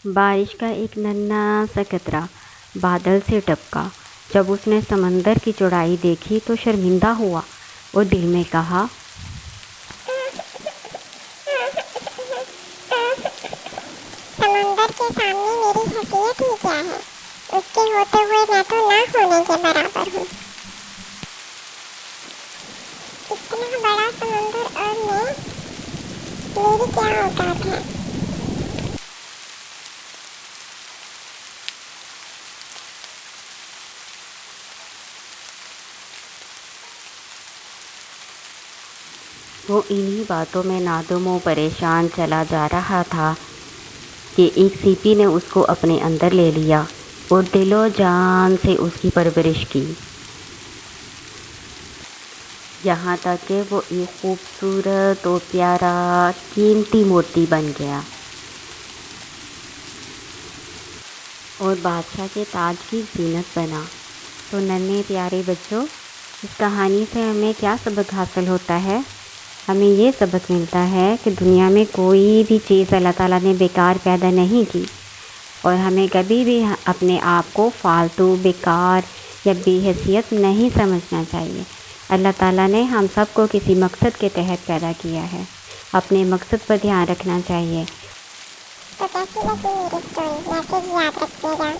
बारिश का एक नन्हा सा कतरा बादल से टपका। जब उसने समंदर की चौड़ाई देखी तो शर्मिंदा हुआ और दिल में कहा, समंदर के सामने मेरी हैसियत ही क्या है। उसके होते हुए मैं तो ना होने के बराबर हूँ। इतना बड़ा समंदर और मेरी क्या औकात है। वो इन्हीं बातों में नादुम परेशान चला जा रहा था कि एक सीपी ने उसको अपने अंदर ले लिया और दिलो जान से उसकी परवरिश की, यहाँ तक कि वो एक खूबसूरत और प्यारा कीमती मोती बन गया और बादशाह के ताज की ज़ीनत बना। तो नन्हे प्यारे बच्चों, इस कहानी से हमें क्या सबक हासिल होता है? हमें ये सबक मिलता है कि दुनिया में कोई भी चीज़ अल्लाह ताला ने बेकार पैदा नहीं की और हमें कभी भी अपने आप को फालतू, बेकार या बेहैसियत नहीं समझना चाहिए। अल्लाह ताला ने हम सबको किसी मकसद के तहत पैदा किया है। अपने मकसद पर ध्यान रखना चाहिए। तो कैसी लगी मेरी स्टोरी? मैसेज याद रखिएगा।